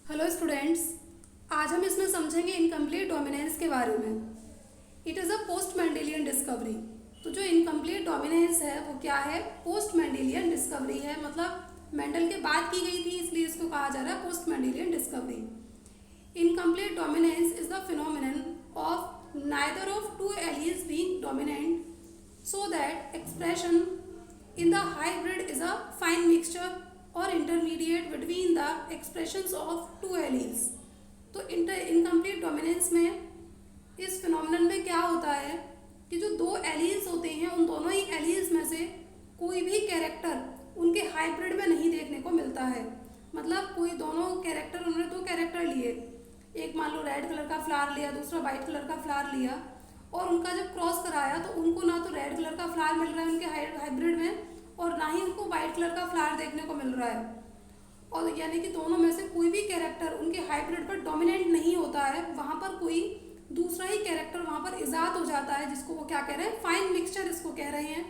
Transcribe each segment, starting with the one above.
Hello students, आज हम इसमें समझेंगे इनकम्प्लीट डोमिनेंस के बारे में। It is a post Mendelian discovery. तो जो इनकम्प्लीट डोमिनेंस है वो क्या है? पोस्ट मेंडेलियन डिस्कवरी है, मतलब मेंडल के बाद की गई थी, इसलिए इसको कहा जा रहा है post Mendelian discovery. Incomplete dominance is the phenomenon of neither of two alleles being dominant so that expression in the hybrid is a fine mixture or intermediate between the expressions of two alleles। तो incomplete dominance में इस phenomenon में क्या होता है कि जो दो एलील्स होते हैं उन दोनों ही एलील्स में से कोई भी कैरेक्टर उनके हाइब्रिड में नहीं देखने को मिलता है। मतलब कोई दोनों कैरेक्टर, उन्होंने दो कैरेक्टर लिए, एक मान लो रेड कलर का फ्लावर लिया, दूसरा वाइट कलर का फ्लावर लिया, और उनका जब क्रॉस कराया तो उनको ना तो रेड कलर का फ्लावर मिल रहा है उनके हाइब्रिड में, और ना ही उनको वाइट कलर का फ्लावर देखने को मिल रहा है। और यानी कि दोनों में से कोई भी कैरेक्टर उनके हाइब्रिड पर डोमिनेंट नहीं होता है, वहाँ पर कोई दूसरा ही कैरेक्टर वहाँ पर इजाद हो जाता है, जिसको वो क्या कह रहे हैं, फाइन मिक्सचर इसको कह रहे हैं।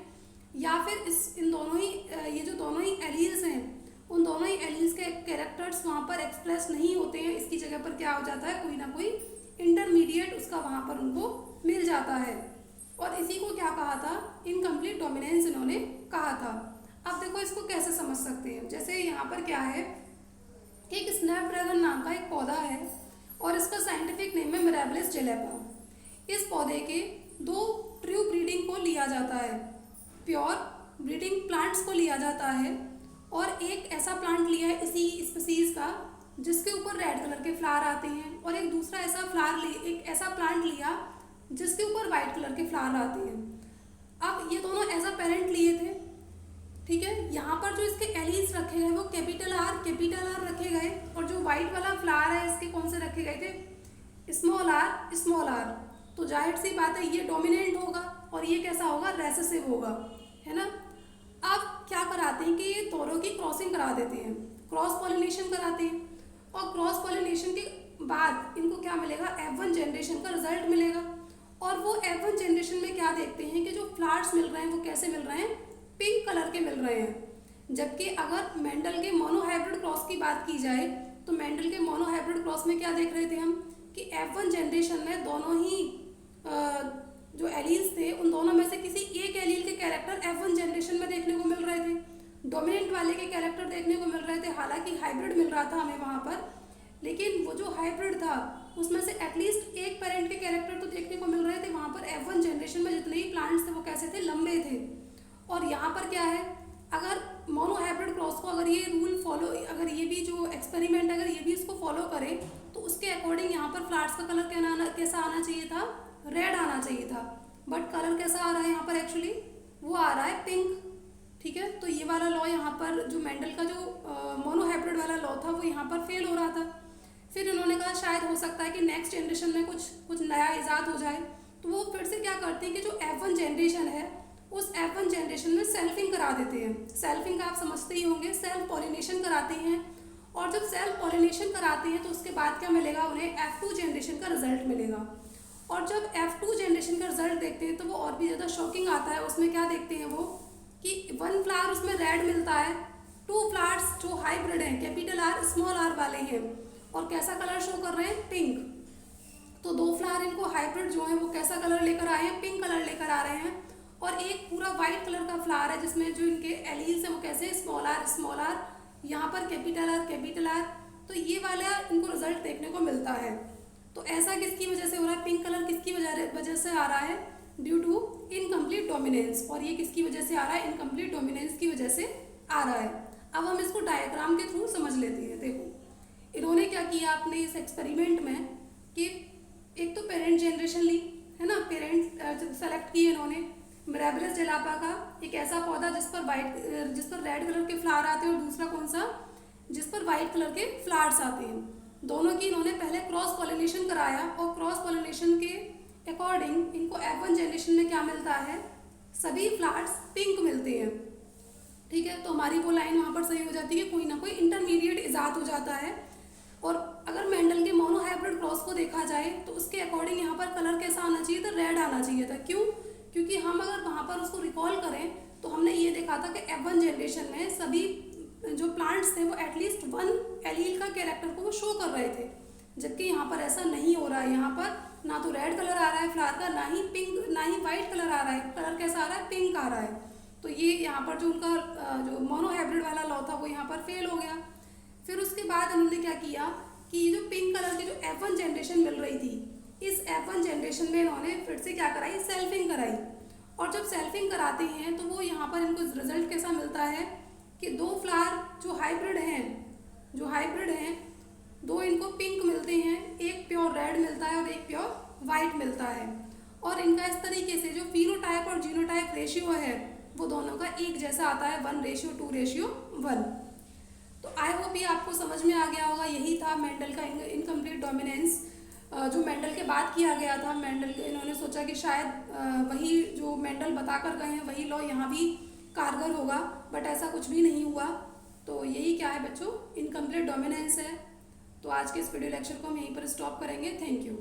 या फिर इन दोनों ही ये जो दोनों ही एलील्स हैं उन दोनों ही एलील्स के कैरेक्टर्स वहाँ पर एक्सप्रेस नहीं होते हैं, इसकी जगह पर क्या हो जाता है, कोई ना कोई इंटरमीडिएट उसका वहाँ पर उनको मिल जाता है। और इसी को क्या कहा था, इनकम्प्लीट डोमिनेंस इन्होंने कहा था। अब देखो इसको कैसे समझ सकते हैं। जैसे यहाँ पर क्या है कि एक स्नैपड्रैगन नाम का एक पौधा है और इसका साइंटिफिक नेम है मिराबिलिस जेलेपा। इस पौधे के दो ट्रू ब्रीडिंग को लिया जाता है, प्योर ब्रीडिंग प्लांट्स को लिया जाता है, और एक ऐसा प्लांट लिया है इसी स्पीसीज का जिसके ऊपर रेड कलर के फ्लावर आते हैं, और एक दूसरा एक ऐसा प्लांट लिया जिसके ऊपर वाइट कलर के फ्लावर आते हैं। अब ये दोनों एज अ पेरेंट लिए थे, ठीक है। यहाँ पर जो इसके एलील्स रखे गए वो कैपिटल आर रखे गए, और जो व्हाइट वाला फ्लावर है इसके कौन से रखे गए थे, स्मॉल आर। तो जाहिर सी बात है ये डोमिनेंट होगा और ये कैसा होगा, रेसेसिव होगा, है ना। अब क्या कराते हैं कि ये दोनों की क्रॉसिंग करा देते हैं, क्रॉस पॉलिनेशन कराते हैं, और क्रॉस पॉलिनेशन के बाद इनको क्या मिलेगा, F1 जनरेशन का रिजल्ट मिलेगा। और वो F1 जनरेशन में क्या देखते हैं कि जो फ्लावर्स मिल रहे हैं वो कैसे मिल रहे हैं, पिंक कलर के मिल रहे हैं। जबकि अगर मेंडल के मोनोहाइब्रिड क्रॉस की बात की जाए तो मेंडल के मोनोहाइब्रिड क्रॉस में क्या देख रहे थे हम कि F1 जनरेशन में दोनों ही जो एलील्स थे उन दोनों में से किसी एक एलील के कैरेक्टर F1 जनरेशन में देखने को मिल रहे थे, डोमिनेंट वाले के कैरेक्टर देखने को मिल रहे थे। हालांकि हाइब्रिड मिल रहा था हमें वहाँ पर, लेकिन वो जो हाइब्रिड था उसमें से एटलीस्ट एक पेरेंट के कैरेक्टर तो देखने को मिल रहे थे। वहाँ पर F1 जनरेशन में जितने ही प्लांट्स थे वो कैसे थे, लंबे थे। और यहाँ पर क्या है, अगर मोनोहाइब्रिड क्रॉस को अगर ये रूल फॉलो, अगर ये भी जो एक्सपेरिमेंट अगर ये भी इसको फॉलो करे तो उसके अकॉर्डिंग यहाँ पर फ्लावर्स का कलर कैसा आना चाहिए था, रेड आना चाहिए था। बट कलर कैसा आ रहा है यहाँ पर, एक्चुअली वो आ रहा है पिंक, ठीक है। तो ये वाला लॉ यहाँ पर जो मेंडल का जो मोनोहाइब्रिड वाला लॉ था वो यहाँ पर फेल हो रहा था। फिर उन्होंने कहा शायद हो सकता है कि नेक्स्ट जनरेशन में कुछ नया ईजाद हो जाए, तो वो फिर से क्या करते हैं कि जो F1 जनरेशन है उस F1 जनरेशन में सेल्फिंग करा देते हैं। सेल्फिंग आप समझते ही होंगे, सेल्फ पॉलिनेशन कराते हैं। और जब सेल्फ पॉलिनेशन कराते हैं तो उसके बाद क्या मिलेगा, उन्हें F2 जनरेशन का रिजल्ट मिलेगा। और जब F2 जनरेशन का रिजल्ट देखते हैं तो वो और भी ज़्यादा शॉकिंग आता है। उसमें क्या देखते हैं वो कि 1 फ्लावर उसमें रेड मिलता है, 2 फ्लावर्स जो हाइब्रिड हैं कैपिटल आर स्मॉल आर वाले हैं और कैसा कलर शो कर रहे हैं, पिंक। तो 2 फ्लावर इनको हाइब्रिड जो है वो कैसा कलर लेकर आए हैं, पिंक कलर लेकर आ रहे हैं। और एक पूरा वाइट कलर का फ्लावर है जिसमें जो इनके एलील्स हैं वो कैसे, स्मॉल आर, यहाँ पर कैपिटल आर। तो ये वाला इनको रिजल्ट देखने को मिलता है। तो ऐसा किसकी वजह से हो रहा है, पिंक कलर किसकी वजह से आ रहा है, ड्यू टू इनकम्प्लीट डोमिनेंस। और ये किसकी वजह से आ रहा है, इनकम्प्लीट डोमिनेंस की वजह से आ रहा है। अब हम इसको डायग्राम के थ्रू समझ लेते हैं। देखो इन्होंने क्या किया अपने इस एक्सपेरिमेंट में कि एक तो पेरेंट जनरेशन ली, है ना, पेरेंट सेलेक्ट किए इन्होंने। मिराबिलिस जेलापा का एक ऐसा पौधा जिस पर रेड कलर के फ्लावर आते हैं, और दूसरा कौन सा, जिस पर वाइट कलर के फ्लावर्स आते हैं। दोनों की इन्होंने पहले क्रॉस पॉलिनेशन कराया, और क्रॉस पॉलिनेशन के अकॉर्डिंग इनको F1 जनरेशन में क्या मिलता है, सभी फ्लावर्स पिंक मिलते हैं, ठीक है। तो हमारी वो लाइन वहाँ पर सही हो जाती है, कोई ना कोई इंटरमीडिएट इजाद हो जाता है। और अगर मेंडल के मोनोहाइब्रिड क्रॉस को देखा जाए तो उसके अकॉर्डिंग यहाँ पर कलर कैसा आना चाहिए था, रेड आना चाहिए था। क्यों? क्योंकि हम अगर वहाँ पर उसको रिकॉल करें तो हमने ये देखा था कि F1 जनरेशन में सभी जो प्लांट्स थे वो एटलीस्ट वन एलील का कैरेक्टर को वो शो कर रहे थे, जबकि यहाँ पर ऐसा नहीं हो रहा है। यहाँ पर ना तो रेड कलर आ रहा है फ्लावर का, ना ही पिंक, ना ही वाइट कलर आ रहा है। कलर कैसा आ रहा है? पिंक आ रहा है। तो ये यहाँ पर जो उनका जो मोनोहाइब्रिड वाला लॉ था वो यहाँ पर फेल हो गया। फिर उसके बाद इन्होंने क्या किया कि ये जो पिंक कलर की जो F1 जनरेशन मिल रही थी, इस F1 जनरेशन में इन्होंने फिर से क्या कराई? सेल्फिंग कराई। और जब सेल्फिंग कराते हैं तो वो यहाँ पर इनको रिजल्ट कैसा मिलता है कि दो फ्लावर जो हाइब्रिड हैं, दो इनको पिंक मिलते हैं, एक प्योर रेड मिलता है और एक प्योर वाइट मिलता है। और इनका इस तरीके से जो फिनोटाइप और जीनोटाइप रेशियो है वो दोनों का एक जैसा आता है, 1:2:1। तो आई होप ये आपको समझ में आ गया होगा। यही था मेंडल का इनकम्प्लीट डोमिनेंस, जो मेंडल के बाद किया गया था। इन्होंने सोचा कि शायद वही जो मेंडल बता कर गए हैं वही लॉ यहाँ भी कारगर होगा, बट ऐसा कुछ भी नहीं हुआ। तो यही क्या है बच्चों? इनकम्प्लीट डोमिनेंस है। तो आज के इस वीडियो लेक्चर को हम यहीं पर स्टॉप करेंगे। Thank you.